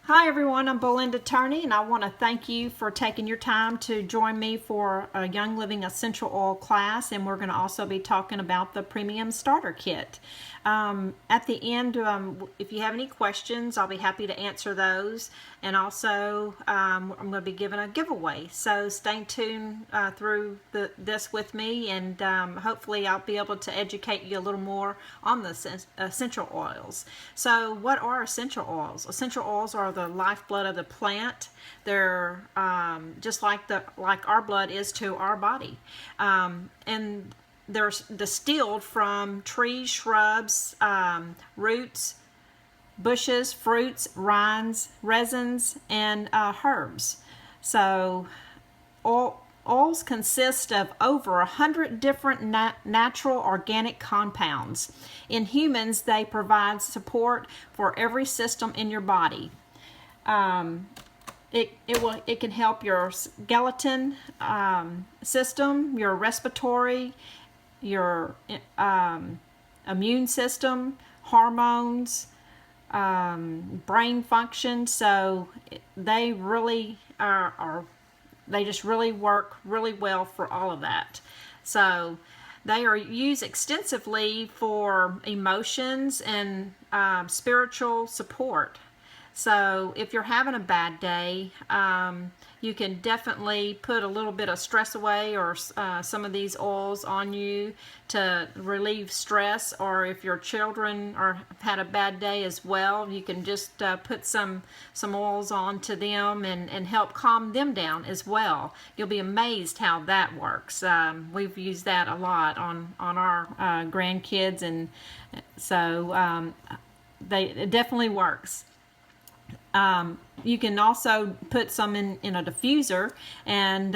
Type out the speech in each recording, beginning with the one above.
Hi everyone, I'm Belinda Turney, and I want to thank you for taking your time to join me for a Young Living Essential Oil class, and we're going to also be talking about the Premium Starter Kit. At the end, if you have any questions, I'll be happy to answer those, and also I'm going to be giving a giveaway, so stay tuned through this with me, and hopefully I'll be able to educate you a little more on the essential oils. So what are essential oils? Essential oils are the lifeblood of the plant. They're just like our blood is to our body, and they're distilled from trees, shrubs, roots, bushes, fruits, rinds, resins, and herbs. So oils consist of over 100 different natural organic compounds. In humans, they provide support for every system in your body. It can help your skeleton system, your respiratory, your immune system, hormones, brain function. So they really they just really work really well for all of that. So they are used extensively for emotions and spiritual support. So if you're having a bad day, you can definitely put a little bit of stress away, or some of these oils on you to relieve stress. Or if your children have had a bad day as well, you can just put some oils on to them and help calm them down as well. You'll be amazed how that works. We've used that a lot on our grandkids, and so it definitely works. You can also put some in a diffuser, and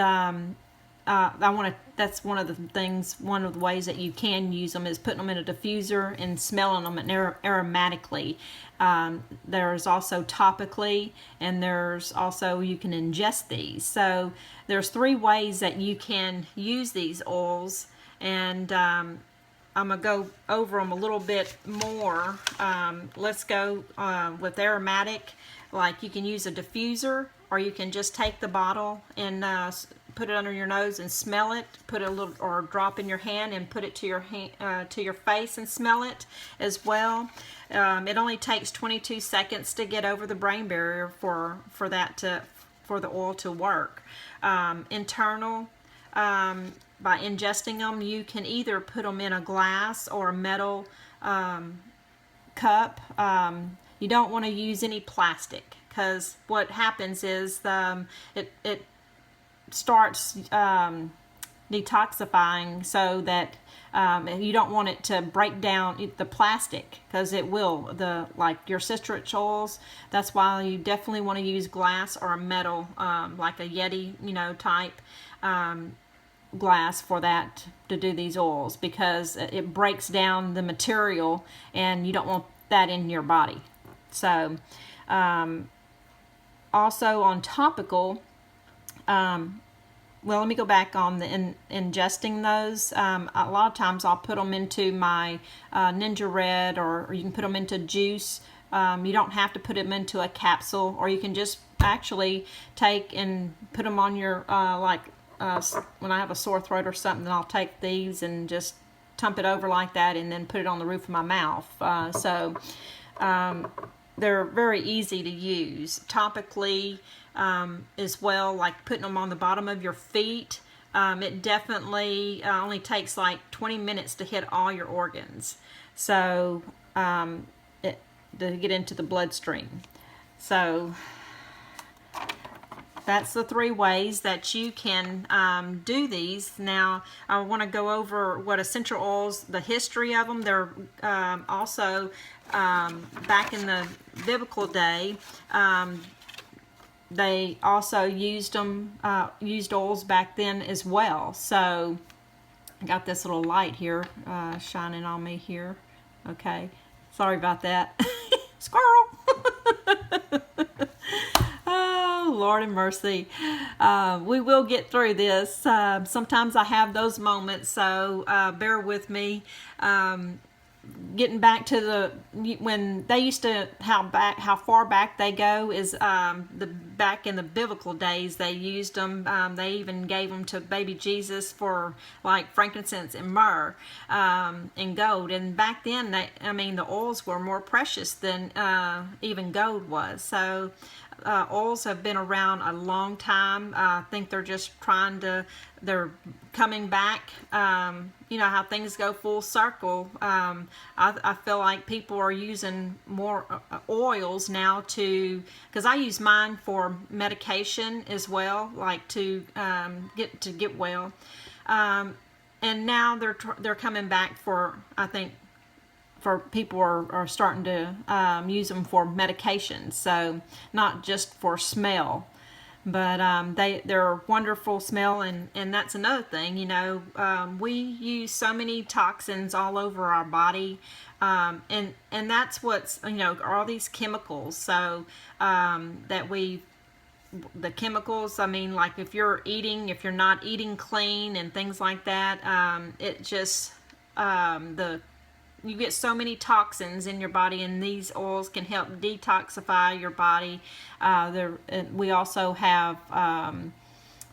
that's one of the ways that you can use them is putting them in a diffuser and smelling them aromatically. There's also topically, and there's also you can ingest these. So there's 3 ways that you can use these oils, and I'm going to go over them a little bit more. Let's go with aromatic. Like, you can use a diffuser, or you can just take the bottle and put it under your nose and smell it. Put a little, or drop in your hand and put it to your face and smell it as well. It only takes 22 seconds to get over the brain barrier for the oil to work. Internal. By ingesting them, you can either put them in a glass or a metal cup. You don't want to use any plastic, because what happens is it starts detoxifying, so that you don't want it to break down the plastic, because it will. Like your citrus oils, that's why you definitely want to use glass or a metal, like a Yeti, type glass for that to do these oils, because it breaks down the material, and you don't want that in your body. So also on topical, well, let me go back on the ingesting those. A lot of times I'll put them into my Ninja Red, or you can put them into juice. You don't have to put them into a capsule, or you can just actually take and put them on your when I have a sore throat or something, then I'll take these and just tump it over like that, and then put it on the roof of my mouth. They're very easy to use. Topically as well, like putting them on the bottom of your feet. It definitely only takes like 20 minutes to hit all your organs. So to get into the bloodstream. So that's the 3 ways that you can do these. Now, I want to go over what essential oils, the history of them. They're also back in the biblical day. They also used oils back then as well. So I got this little light here shining on me here. Okay, sorry about that. Squirrel. Oh, Lord have mercy. We will get through this. Sometimes I have those moments, so bear with me. getting back to when they used to, how far back they go is back in the biblical days they used them. They even gave them to baby Jesus for like frankincense and myrrh and gold. And back then, the oils were more precious than even gold was. So oils have been around a long time. I think they're just they're coming back. You know how things go full circle. I feel like people are using more oils now because I use mine for medication as well, like to get well. And now they're coming back I think for people are starting to use them for medications, so not just for smell, but they're wonderful smell. And that's another thing, you know, we use so many toxins all over our body, and that's what's, you know, all these chemicals. So the chemicals, I mean, like if you're not eating clean and things like that, it just you get so many toxins in your body, and these oils can help detoxify your body. We also have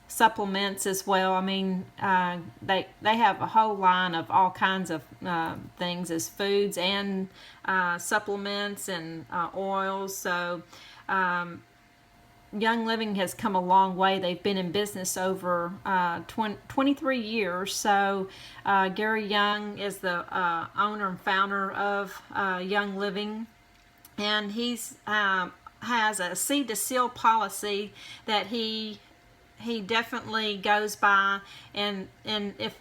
supplements as well. I mean, they have a whole line of all kinds of things as foods and supplements and oils. So Young Living has come a long way. They've been in business over 23 years. So Gary Young is the owner and founder of Young Living, and he's has a seed to seal policy that he definitely goes by. And if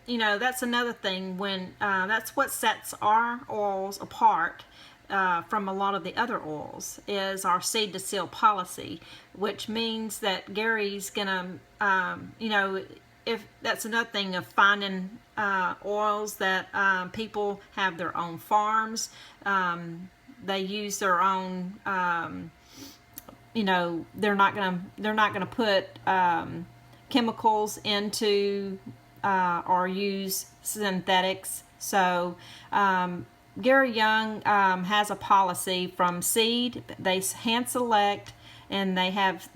you know, that's another thing, when that's what sets our oils apart from a lot of the other oils, is our seed to seal policy, which means that Gary's gonna, you know, if that's another thing of finding oils that people have their own farms, they use their own, you know, they're not gonna put chemicals into or use synthetics. So Gary Young has a policy from seed. They hand select, and they have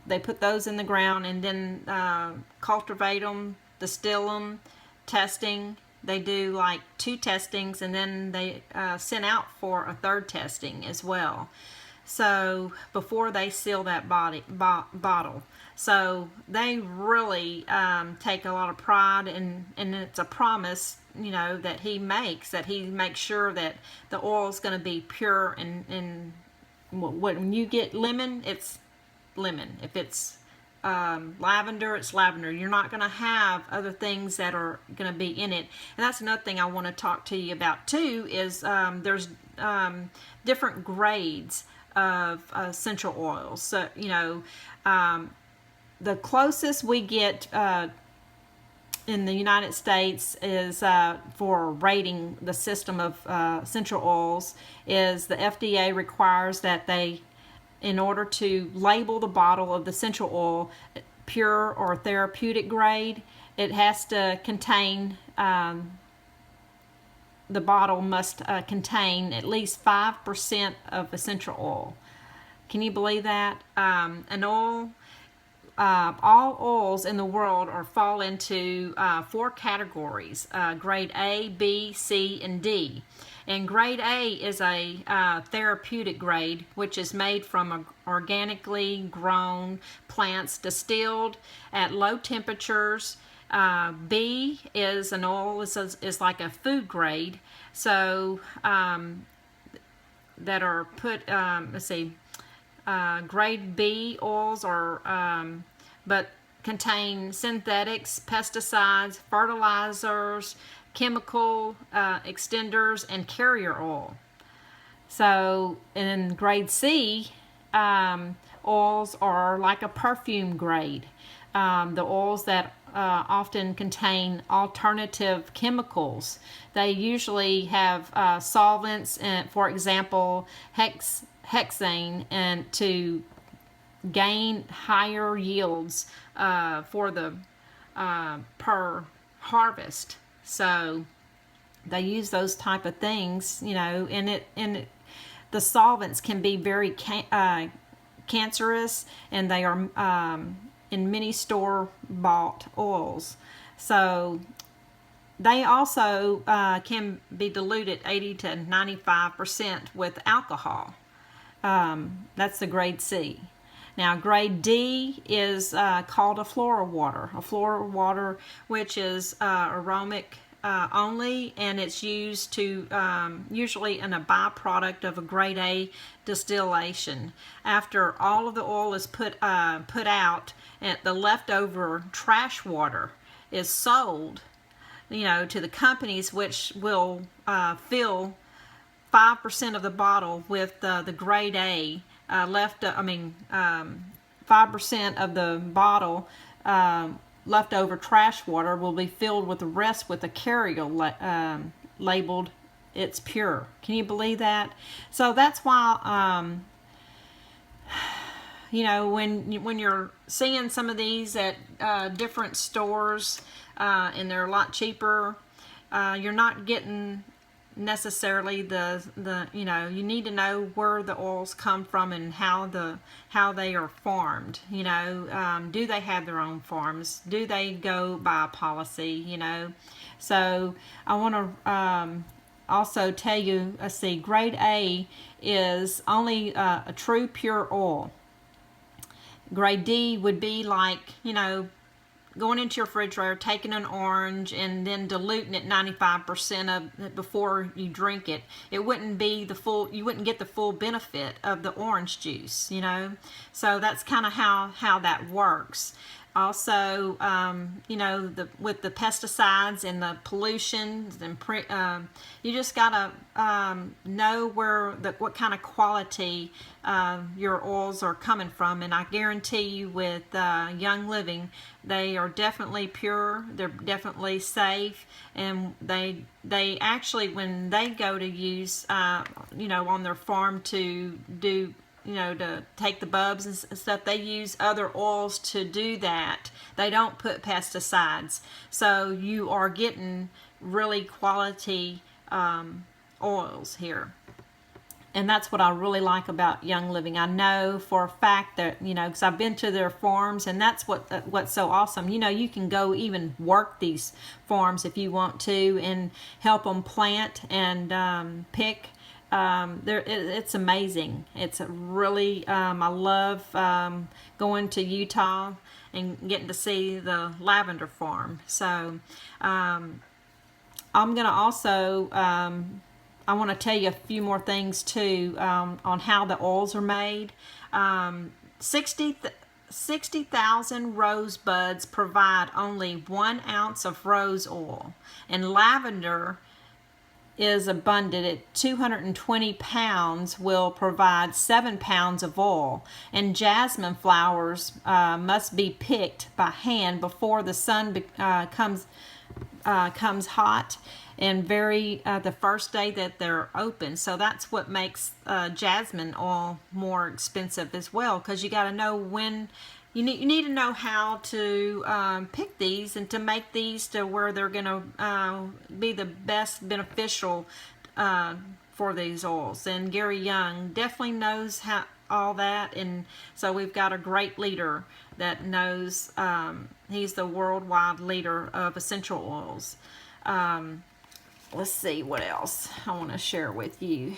they put those in the ground, and then cultivate them, distill them, testing. They do like 2 testings, and then they send out for a 3rd testing as well. So before they seal that bottle. So they really take a lot of pride, and it's a promise, you know, that he makes sure that the oil is going to be pure. And when you get lemon, it's lemon. If it's lavender, it's lavender. You're not going to have other things that are going to be in it. And that's another thing I want to talk to you about too, is there's different grades of essential oils. So, you know, the closest we get in the United States is for rating the system of essential oils, is the FDA requires that in order to label the bottle of the essential oil pure or therapeutic grade, it has to contain, the bottle must contain at least 5% of essential oil. Can you believe that? All oils in the world fall into 4 categories: grade A, B, C, and D. And grade A is a therapeutic grade, which is made from organically grown plants distilled at low temperatures. B is an oil is like a food grade. So that are put, let's see, grade B oils are, but contain synthetics, pesticides, fertilizers, chemical extenders, and carrier oil. So in grade C, oils are like a perfume grade. The oils that often contain alternative chemicals. They usually have solvents, for example, hexane, and to gain higher yields for the per harvest. So they use those type of things, you know, the solvents can be very cancerous, and they are in many store-bought oils. So they also can be diluted 80 to 95% with alcohol. That's the grade C. Now, grade D is called a floral water, which is aromatic only, and it's used to usually in a byproduct of a grade A distillation. After all of the oil is put out, and the leftover trash water is sold, you know, to the companies, which will fill 5% of the bottle with the grade A. 5% of the bottle leftover trash water will be filled with the rest with a carrier labeled "It's pure." Can you believe that? So that's why you know, when you're seeing some of these at different stores and they're a lot cheaper, you're not getting necessarily the you know, you need to know where the oils come from and how they are farmed. You know, do they have their own farms? Do they go by policy? You know, so I want to also tell you, let's see, grade A is only a true pure oil. Grade D would be like, you know, going into your refrigerator, taking an orange and then diluting it 95% of it before you drink it. It wouldn't be the full, you wouldn't get the full benefit of the orange juice, you know. So that's kind of how that works. Also, you know, with the pesticides and the pollutions and you just gotta know what kind of quality your oils are coming from. And I guarantee you, with Young Living, they are definitely pure. They're definitely safe, and they actually, when they go to use, you know, on their farm to do, you know, to take the bulbs and stuff, they use other oils to do that. They don't put pesticides. So you are getting really quality oils here. And that's what I really like about Young Living. I know for a fact that, you know, because I've been to their farms, and that's what's so awesome. You know, you can go even work these farms if you want to and help them plant and pick. It's amazing. It's really, I love going to Utah and getting to see the lavender farm. So I'm going to also, I want to tell you a few more things too on how the oils are made. 60,000 rose buds provide only 1 ounce of rose oil, and lavender is abundant at 220 pounds will provide 7 pounds of oil, and jasmine flowers must be picked by hand before the sun comes hot, and the first day that they're open. So that's what makes jasmine oil more expensive as well, because you got to know when. You need to know how to pick these and to make these to where they're going to be the best beneficial for these oils. And Gary Young definitely knows all that, and so we've got a great leader that knows. He's the worldwide leader of essential oils. Let's see what else I want to share with you.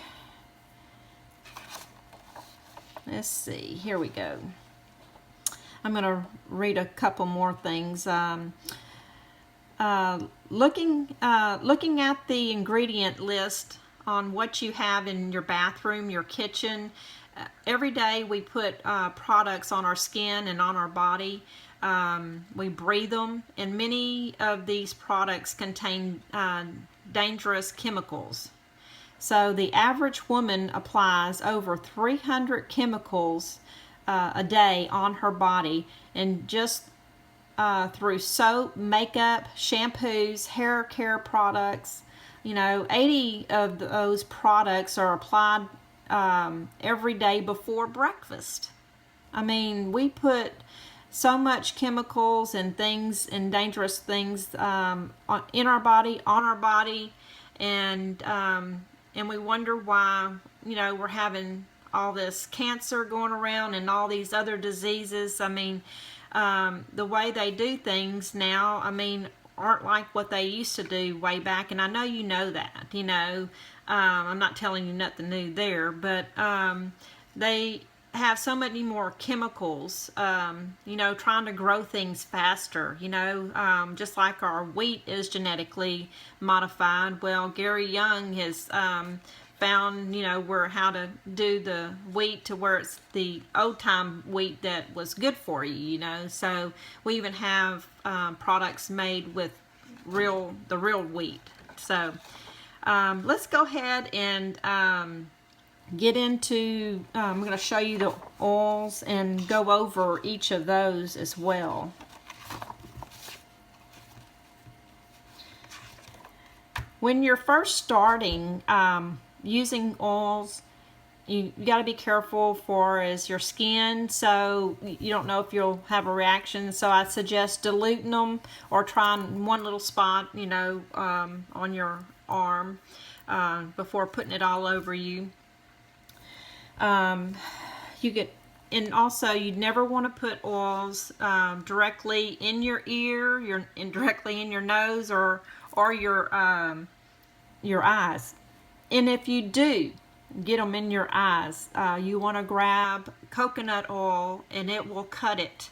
Let's see. Here we go. I'm going to read a couple more things. Looking at the ingredient list on what you have in your bathroom, your kitchen. Every day we put products on our skin and on our body. We breathe them, and many of these products contain dangerous chemicals. So the average woman applies over 300 chemicals a day on her body, and just through soap, makeup, shampoos, hair care products. You know, 80 of those products are applied every day before breakfast. I mean, we put so much chemicals and things and dangerous things in our body, on our body, and we wonder why, you know, we're having all this cancer going around and all these other diseases. I mean, the way they do things now, I mean, aren't like what they used to do way back. And I know you know that, you know, I'm not telling you nothing new there, but they have so many more chemicals, you know, trying to grow things faster, you know, just like our wheat is genetically modified. Well, Gary Young has found, you know, how to do the wheat to where it's the old time wheat that was good for you, you know. So we even have products made with the real wheat. So let's go ahead and get into, I'm going to show you the oils and go over each of those as well. When you're first starting using oils, you got to be careful for your skin, so you don't know if you'll have a reaction. So I suggest diluting them or trying one little spot, you know, on your arm before putting it all over you. And also you never want to put oils directly in your ear, directly in your nose, or your eyes. And if you do get them in your eyes, you want to grab coconut oil and it will cut it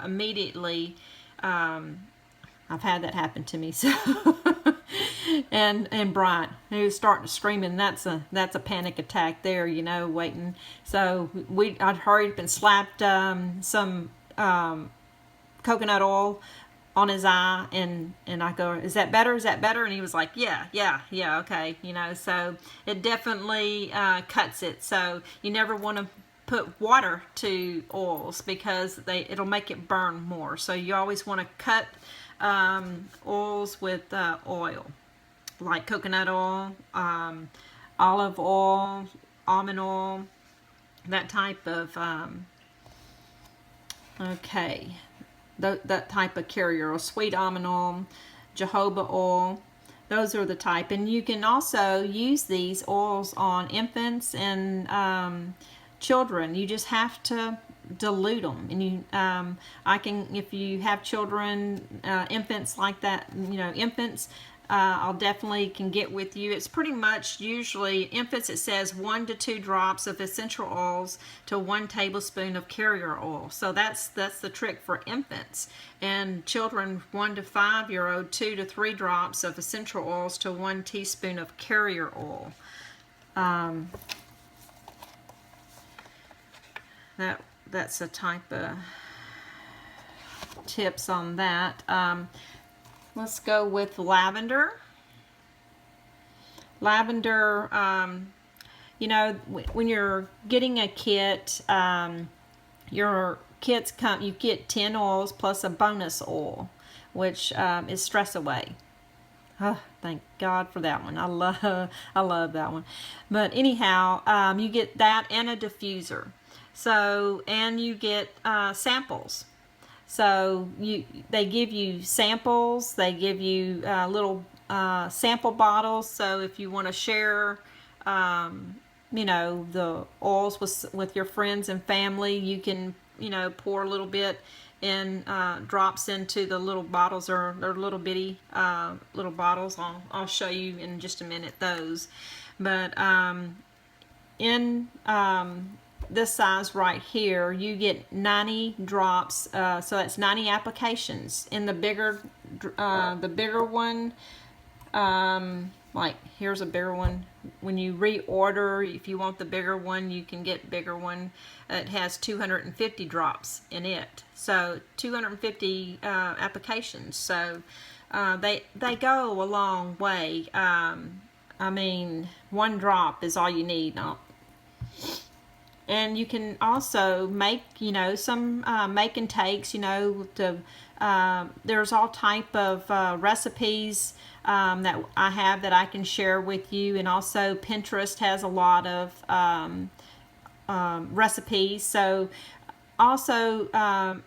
immediately. I've had that happen to me. So and Brian, he was starting to screaming, that's a panic attack there, you know, waiting. So I'd hurried up and slapped some coconut oil on his eye, and I go, is that better? Is that better? And he was like, yeah, okay, you know. So it definitely cuts it. So you never want to put water to oils because it'll make it burn more. So you always want to cut oils with oil, like coconut oil, olive oil, almond oil, that type of that type of carrier oil, sweet almond oil, jojoba oil. Those are the type. And you can also use these oils on infants and children. You just have to dilute them. And you if you have children, infants like that, you know, infants, I'll definitely can get with you. It's pretty much usually infants, it says 1 to 2 drops of essential oils to 1 tablespoon of carrier oil. So that's the trick for infants. And children 1 to 5-year-old, 2 to 3 drops of essential oils to 1 teaspoon of carrier oil. That's a type of tips on that. Let's go with lavender. Lavender, you know, when you're getting a kit, your kits you get 10 oils plus a bonus oil, which is Stress Away. Oh, thank God for that one. I love that one. But anyhow, you get that and a diffuser. So, and you get samples. So they give you samples. They give you little sample bottles. So if you want to share, you know, the oils with your friends and family, you can, you know, pour a little bit in drops into the little bottles, or they're little bitty little bottles. I'll show you in just a minute those. But in this size right here, you get 90 drops, so that's 90 applications. In the bigger one, like here's a bigger one. When you reorder, if you want the bigger one, you can get bigger one. It has 250 drops in it, so 250 applications. So they go a long way. I mean, 1 drop is all you need. And you can also make, you know, some make and takes, you know, there's all type of recipes that I have that I can share with you. And also Pinterest has a lot of recipes. So also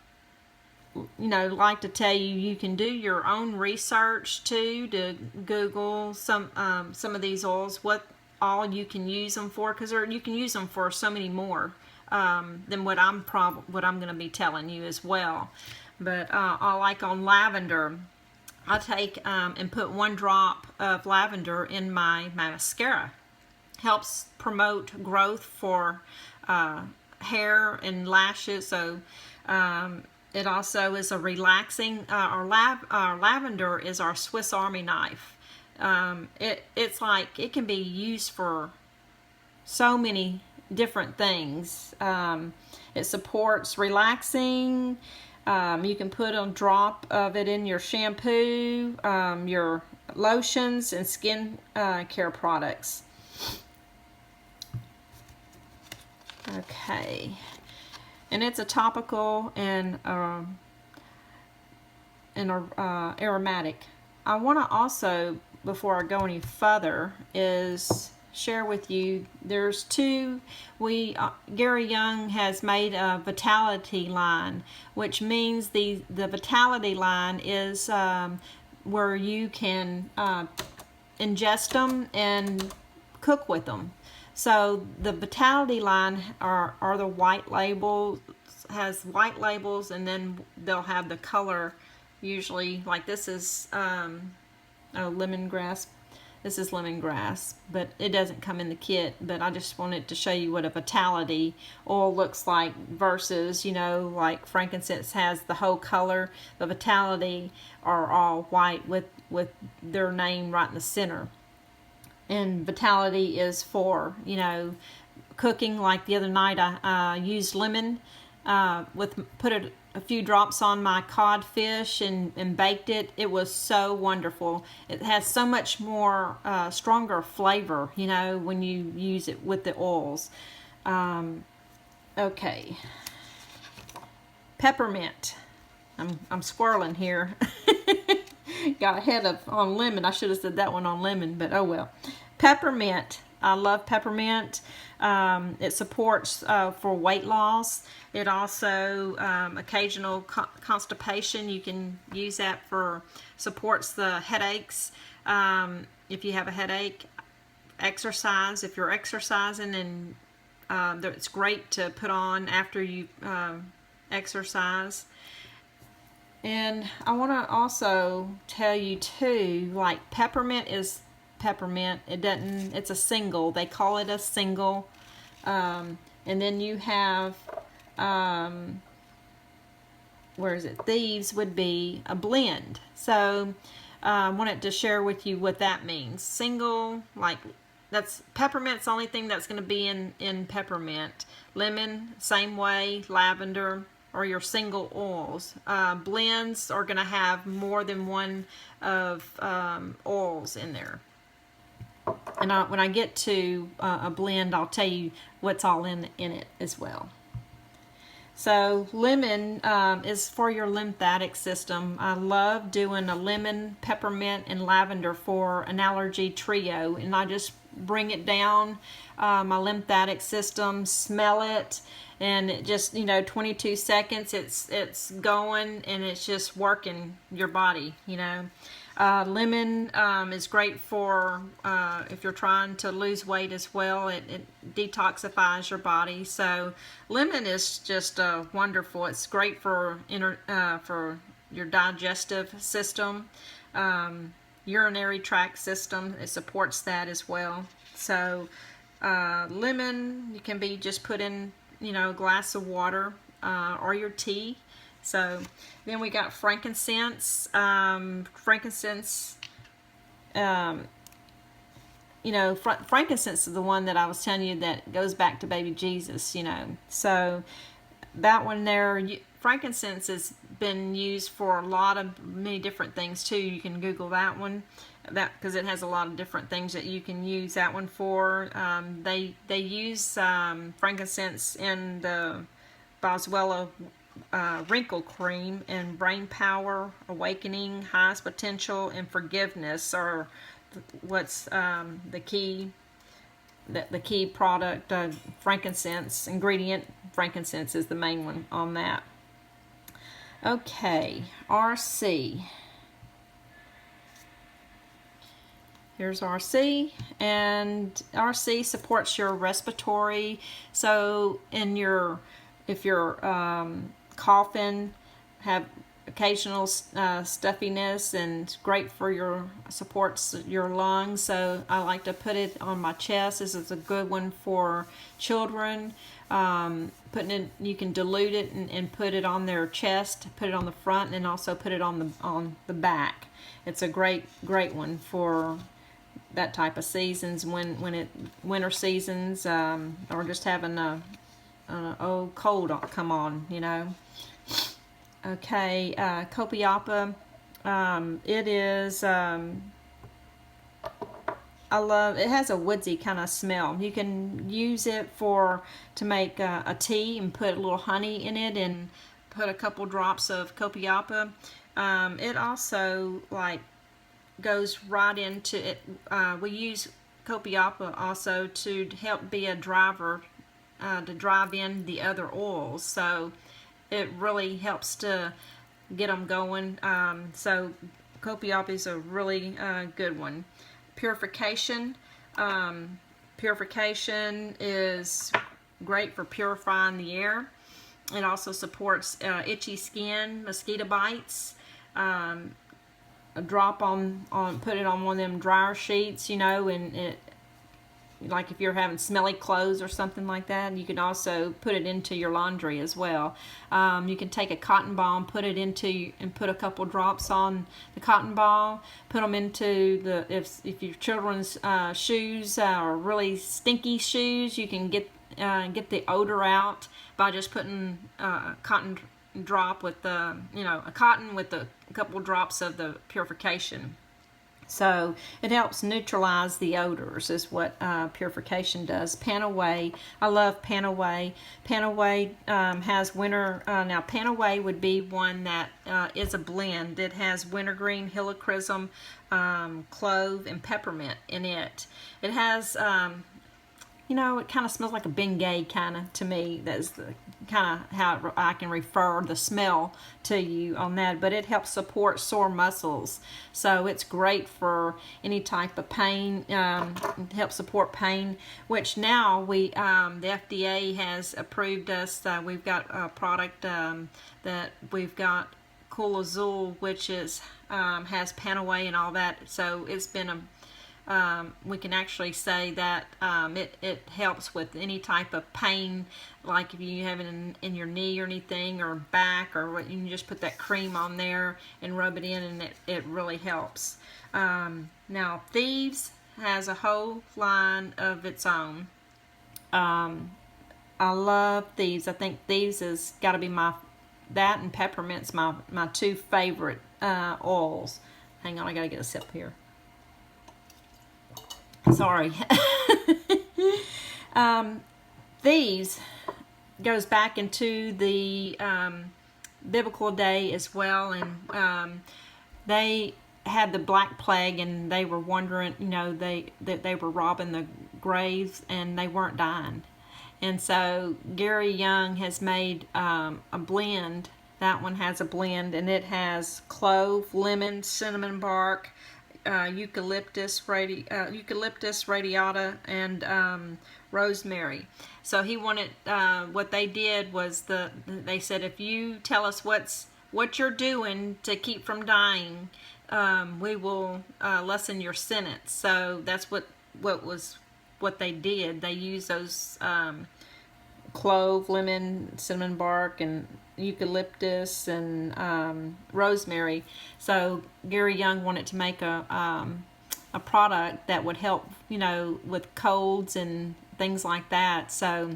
like to tell you, you can do your own research too, to Google some of these oils, what all you can use them for, because you can use them for so many more than what I'm going to be telling you as well. But I like on lavender, I take and put 1 drop of lavender in my mascara. Helps promote growth for hair and lashes. So it also is a relaxing. Our lavender is our Swiss Army knife. It's like it can be used for so many different things. It supports relaxing. You can put a drop of it in your shampoo, your lotions, and skin care products. Okay, and it's a topical and aromatic. I want to also, before I go any further, is share with you. There's 2. Gary Young has made a Vitality line, which means the Vitality line is where you can ingest them and cook with them. So the Vitality line are the white labels, has white labels, and then they'll have the color, usually, like this is lemongrass. This is lemongrass, but it doesn't come in the kit. But I just wanted to show you what a Vitality oil looks like versus, like frankincense has the whole color. The Vitality are all white with their name right in the center. And Vitality is for, cooking. Like the other night, I used lemon put a few drops on my codfish and baked it. It was so wonderful. It has so much more stronger flavor, when you use it with the oils. Okay. Peppermint. I'm swirling here. Got ahead on lemon. I should have said that one on lemon, but oh well. Peppermint. I love peppermint. It supports for weight loss. It also occasional constipation. You can use that for supports the headaches. If you have a headache, exercise. If you're exercising, and it's great to put on after you exercise. And I want to also tell you too, like peppermint is peppermint. It's a single. They call it a single. And then you have, where is it? Thieves would be a blend. So I wanted to share with you what that means. Single, like that's peppermint's the only thing that's going to be in peppermint. Lemon, same way. Lavender, or your single oils. Blends are going to have more than one of oils in there. And when I get to a blend, I'll tell you what's all in it as well. So lemon is for your lymphatic system. I love doing a lemon, peppermint, and lavender for an allergy trio. And I just bring it down my lymphatic system, smell it, and it just, 22 seconds, it's going, and it's just working your body, Lemon is great for if you're trying to lose weight as well. It detoxifies your body. So lemon is just wonderful. It's great for your digestive system, urinary tract system. It supports that as well. So lemon can be just put in a glass of water or your tea. So then we got frankincense. Frankincense, frankincense is the one that I was telling you that goes back to baby Jesus, So that one there, frankincense has been used for many different things too. You can Google that one, because it has a lot of different things that you can use that one for. They use frankincense in the Boswellia wrinkle cream, and brain power, awakening, highest potential, and forgiveness are what's the key product. Frankincense ingredient. Frankincense is the main one on that. Okay, RC. Here's RC, and RC supports your respiratory. So if you're coughing, have occasional stuffiness, and it's great for supports your lungs. So I like to put it on my chest. This is a good one for children. Putting it, you can dilute it and put it on their chest, put it on the front, and also put it on the back. It's a great one for that type of seasons, winter seasons, or just having a old cold come on, Okay, copiapa. It is. I love it. Has a woodsy kind of smell. You can use it to make a tea and put a little honey in it and put a couple drops of copiapa. It also goes right into it. We use copiapa also to help be a driver to drive in the other oils. So it really helps to get them going. So copiapa is a really good one. Purification. Purification is great for purifying the air. It also supports itchy skin, mosquito bites. Drop put it on one of them dryer sheets, and it, like if you're having smelly clothes or something like that, you can also put it into your laundry as well. You can take a cotton ball and put a couple drops on the cotton ball, put them into if your children's shoes are really stinky shoes, you can get the odor out by just putting a cotton drop with a cotton with a couple drops of the purification. So it helps neutralize the odors is what purification does. Panaway, I love Panaway. Panaway has winter, now Panaway would be one that is a blend. It has wintergreen, helichrysum, clove, and peppermint in it. It has, it kind of smells like a Bengay kind of to me. That's the kind of how I can refer the smell to you on that. But it helps support sore muscles. So it's great for any type of pain. It helps support pain, which now the FDA has approved us. We've got a product that we've got Cool Azul, which has Panaway and all that. So it's been we can actually say that it helps with any type of pain, like if you have it in your knee or anything, or back, or what, you can just put that cream on there and rub it in, and it really helps. Now Thieves has a whole line of its own. I love Thieves. I think Thieves has got to be that and peppermint's my two favorite oils. Hang on, I gotta get a sip here. Sorry. Thieves goes back into the biblical day as well, and they had the Black Plague, and they were wondering, that they were robbing the graves and they weren't dying. And so Gary Young has made a blend. That one has a blend, and it has clove, lemon, cinnamon bark, eucalyptus radiata, and rosemary. So he wanted, what they did was they said, if you tell us what you're doing to keep from dying, we will lessen your sentence. So that's what they did. They used those clove, lemon, cinnamon bark, and eucalyptus, and rosemary. So Gary Young wanted to make a product that would help, with colds and things like that. So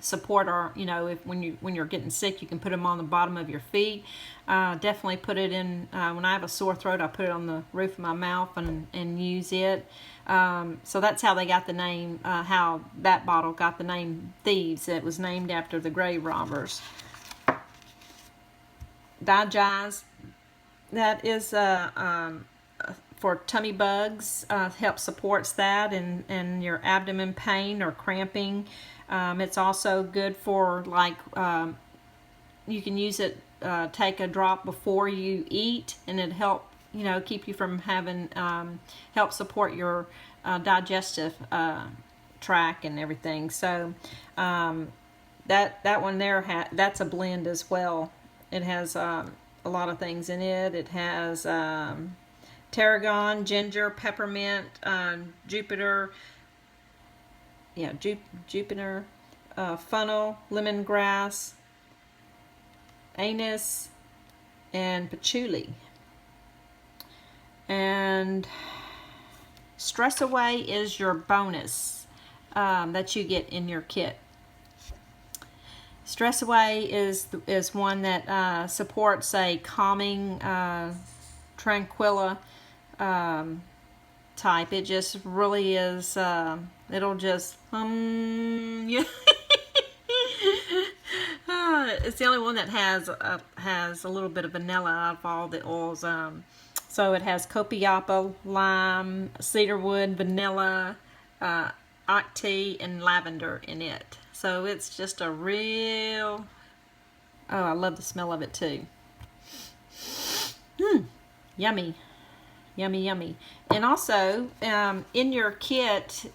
support our, if when you're getting sick, you can put them on the bottom of your feet. Definitely put it in, when I have a sore throat, I put it on the roof of my mouth and use it. So that's how they got the name, how that bottle got the name Thieves. It was named after the grave robbers. Digest, that is for tummy bugs, helps supports that and your abdomen pain or cramping. It's also good for you can use it take a drop before you eat, and it help, you know, keep you from having, help support your digestive tract and everything. So that one there, that's a blend as well. It has a lot of things in it. It has tarragon, ginger, peppermint, Jupiter, funnel, lemongrass, anise, and patchouli. And Stress Away is your bonus that you get in your kit. Stress Away is one that supports a calming, tranquilla type. It just really is. It'll just yeah. It's the only one that has a little bit of vanilla out of all the oils. So it has copiapa, lime, cedarwood, vanilla, tea, and lavender in it. So it's just a real, oh, I love the smell of it too. Yummy. Yummy, yummy. And also, in your kit,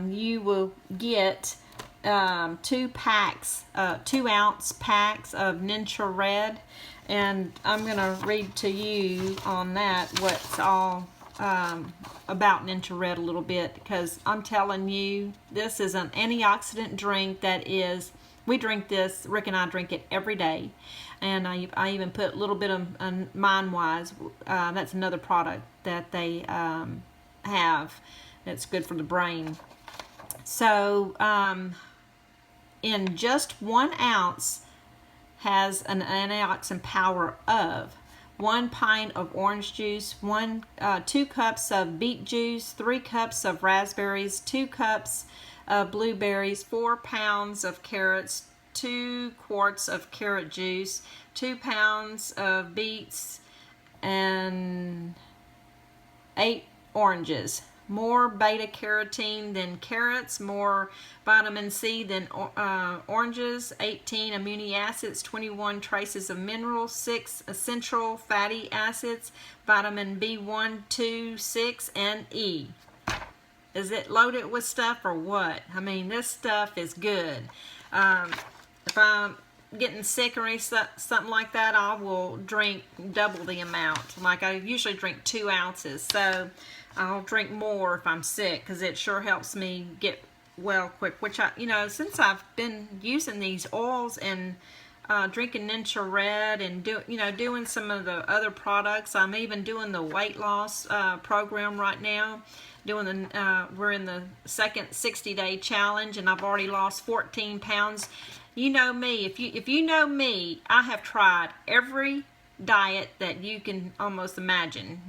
you will get 2 packs, 2-ounce packs of Ninja Red. And I'm going to read to you on that what's all about Ninja Red a little bit, because I'm telling you, this is an antioxidant drink that is, we drink this, Rick and I drink it every day. And I even put a little bit of Mind Wise. That's another product that they have that's good for the brain. So in just 1 ounce has an antioxidant power of 1 pint of orange juice, 2 cups of beet juice, 3 cups of raspberries, 2 cups of blueberries, 4 pounds of carrots, 2 quarts of carrot juice, 2 pounds of beets, and 8 oranges. More beta carotene than carrots, more vitamin C than oranges, 18 amino acids, 21 traces of minerals, 6 essential fatty acids, vitamin B1, 2, 6, and E. Is it loaded with stuff or what? I mean, this stuff is good. If I'm getting sick or something like that, I will drink double the amount. Like, I usually drink 2 ounces, so I'll drink more if I'm sick, because it sure helps me get well quick. Which since I've been using these oils and drinking Ninja Red and doing some of the other products, I'm even doing the weight loss program right now. We're in the second 60-day challenge, and I've already lost 14 pounds. You know me. If you know me, I have tried every diet that you can almost imagine.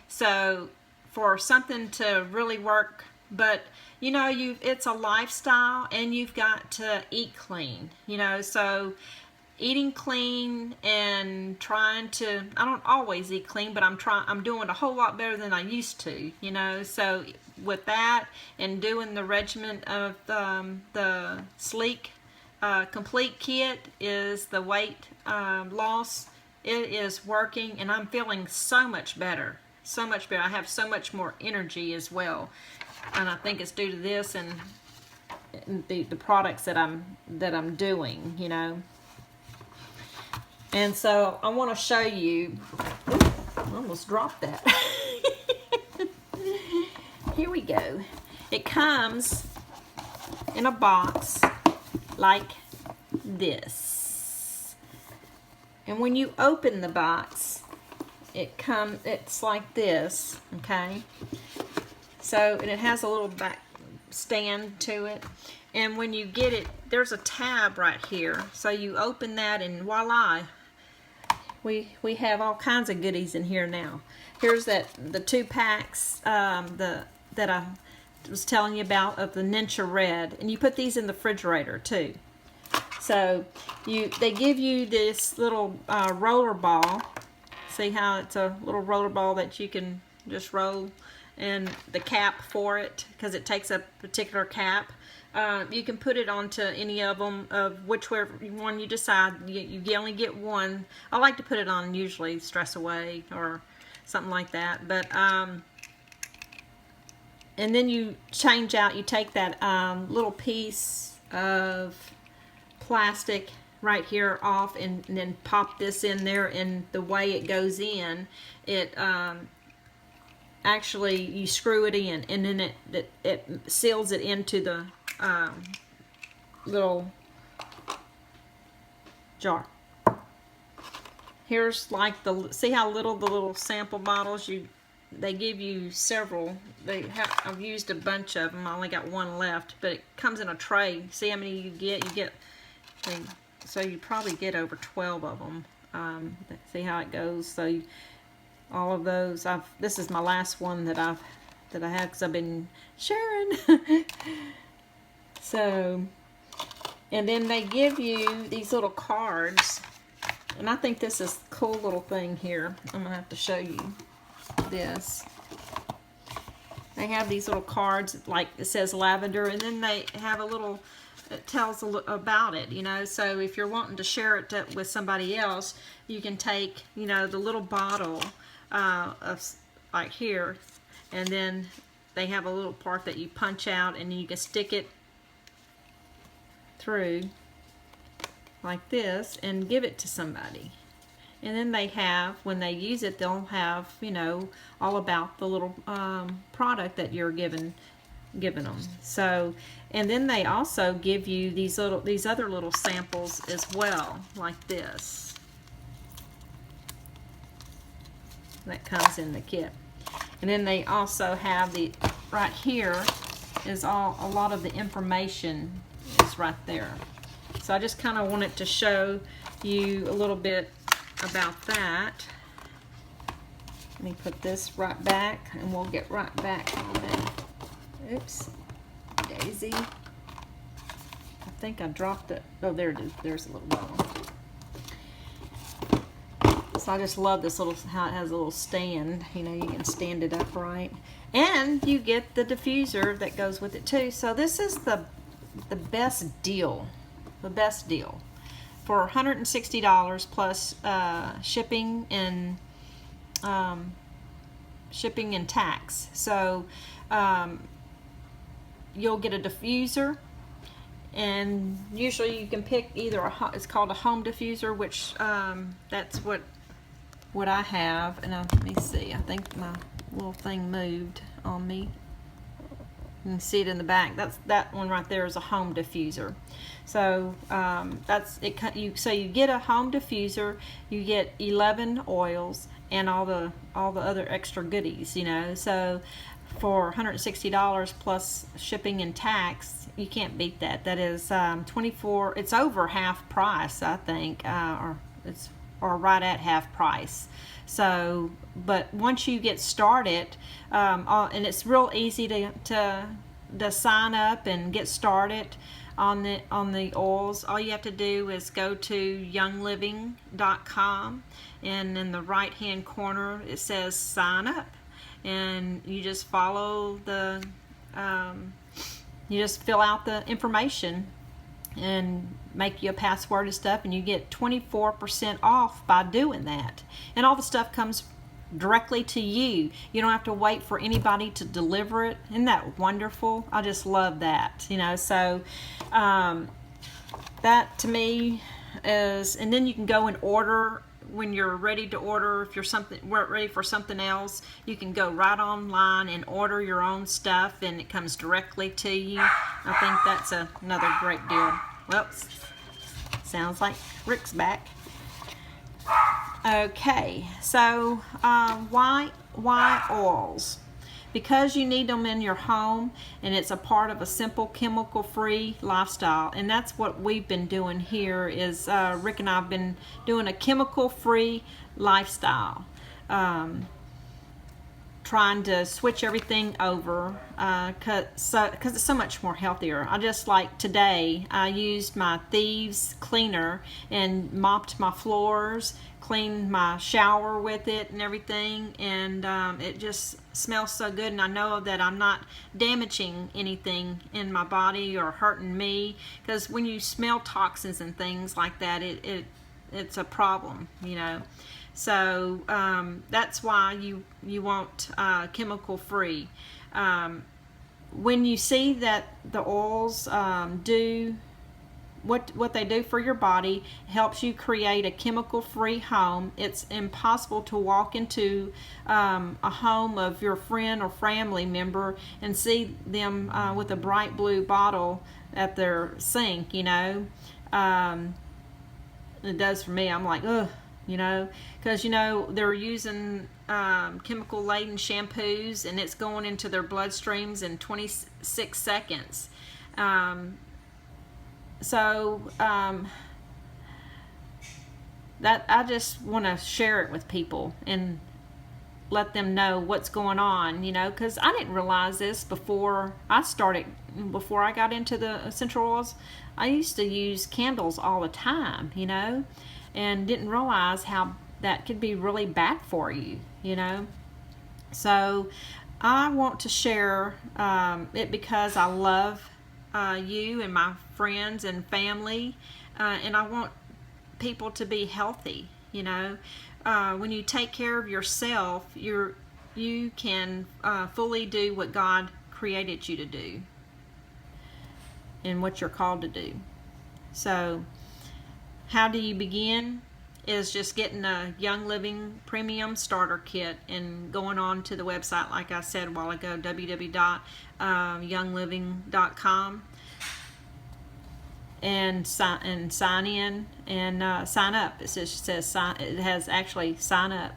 So for something to really work, but it's a lifestyle, and you've got to eat clean. So eating clean and trying to, I don't always eat clean, but I'm doing a whole lot better than I used to. So with that and doing the regimen of the Sleek Complete Kit is the weight loss. It is working, and I'm feeling so much better. So much better. I have so much more energy as well, and I think it's due to this and the products that I'm doing, And so I want to show you. Ooh, I almost dropped that. Here we go. It comes in a box like this, and when you open the box, it's like this, okay? So, and it has a little back stand to it, and when you get it, there's a tab right here. So you open that, and voila, we have all kinds of goodies in here now. Here's the 2 packs that I was telling you about of the Ninja Red, and you put these in the refrigerator too. So they give you this little roller ball. See how it's a little roller ball that you can just roll, and the cap for it, because it takes a particular cap. You can put it onto any of them, of whichever one you decide. You only get one. I like to put it on usually Stress Away or something like that. But and then you change out, you take that little piece of plastic right here off, and then pop this in there, and the way it goes in, it actually, you screw it in, and then it seals it into the little jar. Here's like see how little the little sample bottles, they give you several. I've used a bunch of them. I only got one left, but it comes in a tray. See how many you get? So you probably get over 12 of them. See how it goes? So all of those. This is my last one that I have, because I've been sharing. So, and then they give you these little cards, and I think this is a cool little thing here. I'm gonna have to show you this. They have these little cards, like it says lavender, and then they have a little, it tells about it, you know. So if you're wanting to share it with somebody else, you can take, you know, the little bottle of like here, and then they have a little part that you punch out, and you can stick it through like this and give it to somebody. And then they have, when they use it, they'll have, you know, all about the little product that you're giving them. So, and then they also give you these other little samples as well, like this. That comes in the kit. And then they also have right here is a lot of the information is right there. So I just kind of wanted to show you a little bit about that. Let me put this right back, and we'll get right back on it. Oops, Daisy. I think I dropped it. Oh, there it is. There's a little more. So I just love this how it has a little stand. You know, you can stand it upright, and you get the diffuser that goes with it too. So this is the best deal. The best deal for $160 plus shipping and tax. So you'll get a diffuser, and usually you can pick either it's called a home diffuser, which that's what I have. And let me see, I think my little thing moved on me. You can see it in the back. That one right there is a home diffuser. So that's it. So you get a home diffuser, you get 11 oils, and all the other extra goodies, you know. So for $160 plus shipping and tax, you can't beat that. That is 24. It's over half price, I think, or right at half price. So, but once you get started, and it's real easy to sign up and get started on the oils. All you have to do is go to youngliving.com, and in the right hand corner it says sign up, and you just follow you just fill out the information and make you a password and stuff, and you get 24% off by doing that. And all the stuff comes directly to you. You don't have to wait for anybody to deliver it. Isn't that wonderful? I just love that, you know. So that to me is, and then you can go and order when you're ready to order. If you're ready for something else, you can go right online and order your own stuff, and it comes directly to you. I think that's another great deal. Well, sounds like Rick's back. Okay, so why oils? Because you need them in your home, and it's a part of a simple chemical-free lifestyle. And that's what we've been doing here. Is Rick and I have been doing a chemical-free lifestyle. trying to switch everything over because it's so much more healthier. I just, like today, I used my Thieves cleaner and mopped my floors, cleaned my shower with it and everything, and it just smells so good, and I know that I'm not damaging anything in my body or hurting me, because when you smell toxins and things like that, it's a problem, you know. So that's why you want chemical free. When you see that the oils do what they do for your body, helps you create a chemical free home. It's impossible to walk into a home of your friend or family member and see them with a bright blue bottle at their sink, you know. It does for me. I'm like, ugh, you know, because, you know, they're using chemical laden shampoos, and it's going into their bloodstreams in 26 seconds. That I just want to share it with people and let them know what's going on, you know, because I didn't realize this before I got into the essential oils. I used to use candles all the time, you know, and didn't realize how that could be really bad for you, you know. So I want to share it because I love you and my friends and family, and I want people to be healthy, you know. When you take care of yourself, you can fully do what God created you to do and what you're called to do. So how do you begin? Is just getting a Young Living Premium Starter Kit and going on to the website, like I said a while ago, www.youngliving.com, and sign in and sign up. It says sign. It has actually sign up,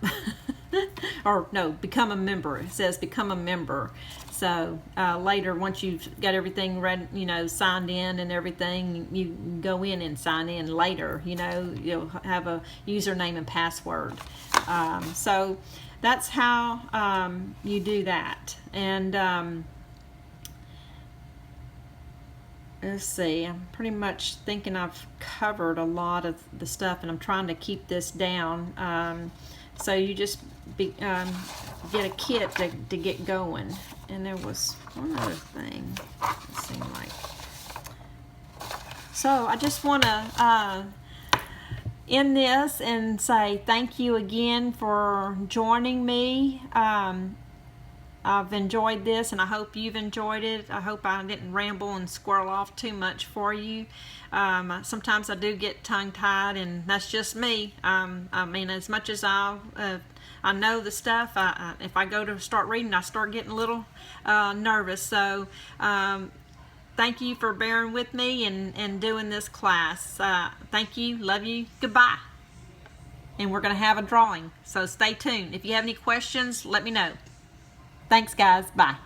or no, become a member. It says become a member. So later, once you've got everything ready, you know, signed in and everything, you go in and sign in later. You know, you'll have a username and password. So that's how you do that. And let's see, I'm pretty much thinking I've covered a lot of the stuff, and I'm trying to keep this down. So you just get a kit to get going. And there was one other thing, it seemed like. So I just want to end this and say thank you again for joining me. I've enjoyed this, and I hope you've enjoyed it. I hope I didn't ramble and squirrel off too much for you. Sometimes I do get tongue-tied, and that's just me. I mean, as much as I know the stuff, if I go to start reading, I start getting a little nervous. So thank you for bearing with me and doing this class. Thank you, love you, goodbye. And we're going to have a drawing, so stay tuned. If you have any questions, let me know. Thanks, guys. Bye.